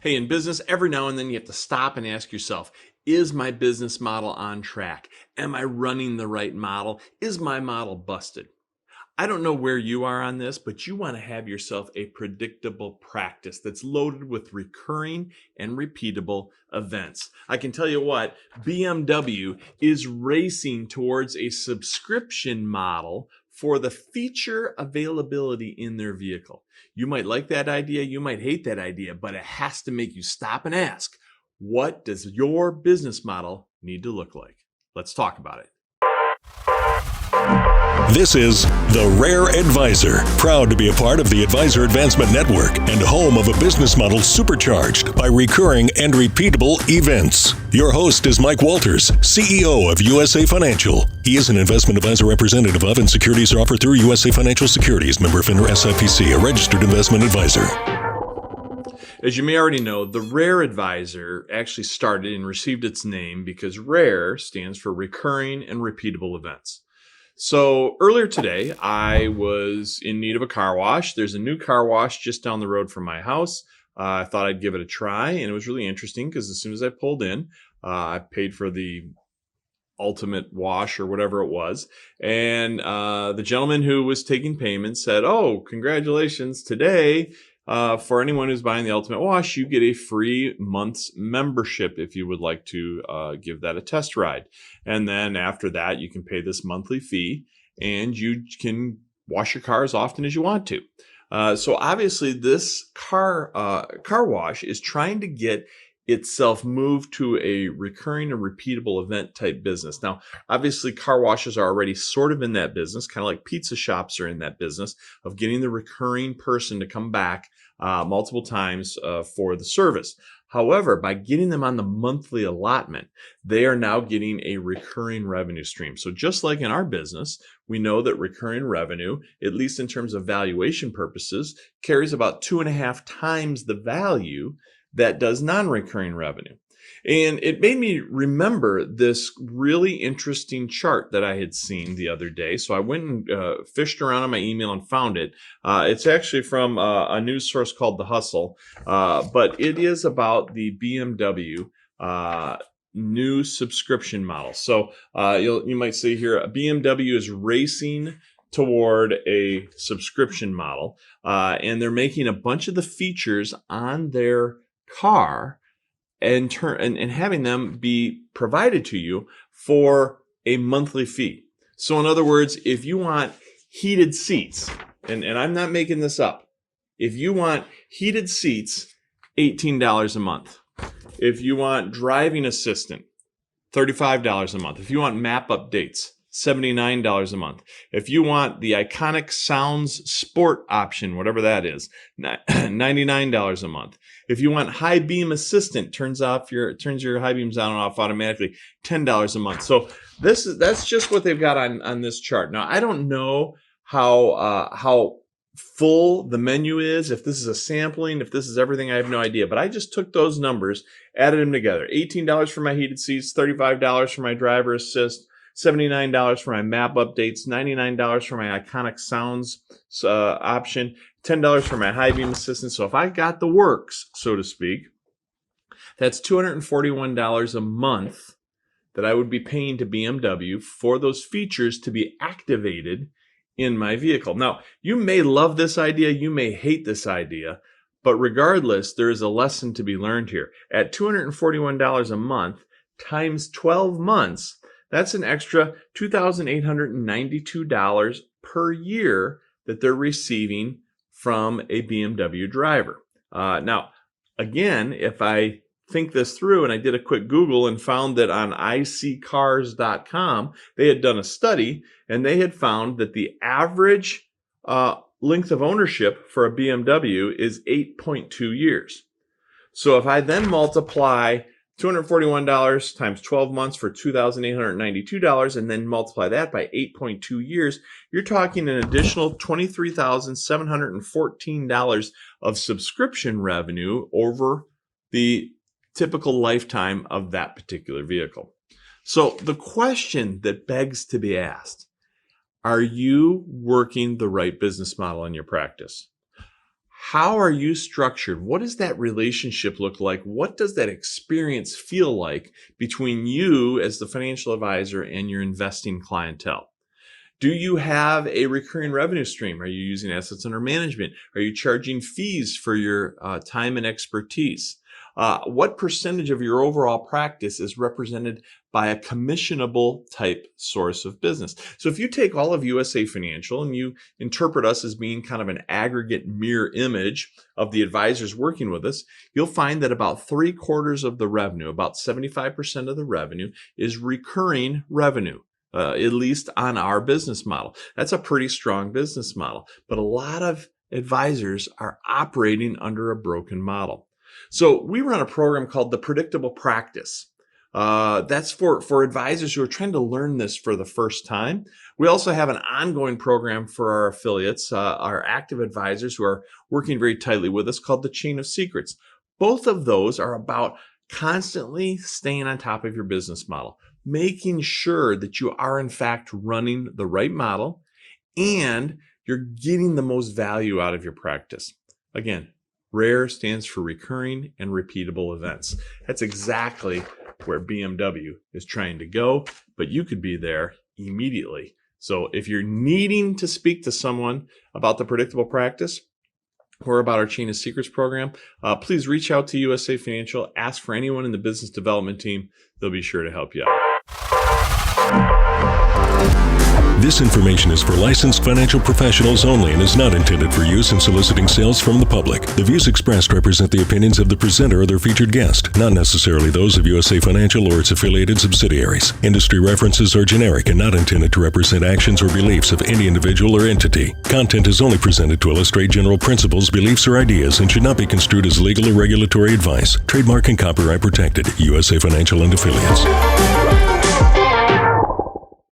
Hey, in business, every now and then you have to stop and ask yourself, is my business model on track? Am I running the right model? Is my model busted? I don't know where you are on this, but you want to have yourself a predictable practice that's loaded with recurring and repeatable events. I can tell you what, BMW is racing towards a subscription model for the feature availability in their vehicle. You might like that idea, you might hate that idea, but it has to make you stop and ask, what does your business model need to look like? Let's talk about it. This is The Rare Advisor, proud to be a part of the Advisor Advancement Network and home of a business model supercharged by recurring and repeatable events. Your host is Mike Walters, CEO of USA Financial. He is an investment advisor representative of, and securities are offered through USA Financial Securities, member FINRA SIPC, a registered investment advisor. As you may already know, the Rare Advisor actually started and received its name because RARE stands for Recurring and Repeatable Events. So earlier today, I was in need of a car wash. There's a new car wash just down the road from my house. I thought I'd give it a try, and it was really interesting because as soon as I pulled in, I paid for the ultimate wash or whatever it was. And the gentleman who was taking payment said, "Oh, congratulations, today, for anyone who's buying the ultimate wash, you get a free month's membership if you would like to give that a test ride. And then after that, you can pay this monthly fee and you can wash your car as often as you want to." So obviously this car wash is trying to get itself moved to a recurring and repeatable event type business. Now, obviously car washes are already sort of in that business, kind of like pizza shops are in that business of getting the recurring person to come back multiple times for the service. However, by getting them on the monthly allotment, they are now getting a recurring revenue stream. So just like in our business, we know that recurring revenue, at least in terms of valuation purposes, carries about 2.5 times the value that does non-recurring revenue. And it made me remember this really interesting chart that I had seen the other day. So I went and fished around on my email and found it. It's actually from a news source called The Hustle, but it is about the BMW new subscription model. So you might see here, BMW is racing toward a subscription model, and they're making a bunch of the features on their car and having them be provided to you for a monthly fee. So in other words, if you want heated seats, and I'm not making this up, if you want heated seats, $18 a month. If you want driving assistant, $35 a month. If you want map updates, $79 a month. If you want the iconic sounds sport option, whatever that is, $99 a month. If you want high beam assistant, turns your high beams on and off automatically, $10 a month. So that's just what they've got on this chart. Now, I don't know how full the menu is, if this is a sampling, if this is everything, I have no idea. But I just took those numbers, added them together. $18 for my heated seats, $35 for my driver assist, $79 for my map updates, $99 for my iconic sounds option, $10 for my high beam assistant. So if I got the works, so to speak, that's $241 a month that I would be paying to BMW for those features to be activated in my vehicle. Now, you may love this idea, you may hate this idea, but regardless, there is a lesson to be learned here. At $241 a month times 12 months, that's an extra $2,892 per year that they're receiving from a BMW driver. Now, again, if I think this through, and I did a quick Google and found that on iSeeCars.com, they had done a study, and they had found that the average length of ownership for a BMW is 8.2 years. So if I then multiply $241 times 12 months for $2,892 and then multiply that by 8.2 years, you're talking an additional $23,714 of subscription revenue over the typical lifetime of that particular vehicle. So the question that begs to be asked, are you working the right business model in your practice? How are you structured? What does that relationship look like? What does that experience feel like between you as the financial advisor and your investing clientele? Do you have a recurring revenue stream? Are you using assets under management? Are you charging fees for your time and expertise? What percentage of your overall practice is represented by a commissionable type source of business? So if you take all of USA Financial and you interpret us as being kind of an aggregate mirror image of the advisors working with us, you'll find that about 3/4 of the revenue, about 75% of the revenue, is recurring revenue. At least on our business model. That's a pretty strong business model, but a lot of advisors are operating under a broken model. So we run a program called the Predictable Practice. That's for advisors who are trying to learn this for the first time. We also have an ongoing program for our affiliates, our active advisors who are working very tightly with us, called the Chain of Secrets. Both of those are about constantly staying on top of your business model, making sure that you are in fact running the right model and you're getting the most value out of your practice. Again, RARE stands for Recurring and Repeatable Events. That's exactly where BMW is trying to go, but you could be there immediately. So if you're needing to speak to someone about the Predictable Practice or about our Chain of Secrets program, please reach out to USA Financial. Ask for anyone in the business development team. They'll be sure to help you out. This information is for licensed financial professionals only and is not intended for use in soliciting sales from the public. The views expressed represent the opinions of the presenter or their featured guest, not necessarily those of USA Financial or its affiliated subsidiaries. Industry references are generic and not intended to represent actions or beliefs of any individual or entity. Content is only presented to illustrate general principles, beliefs, or ideas and should not be construed as legal or regulatory advice. Trademark and copyright protected. USA Financial and Affiliates.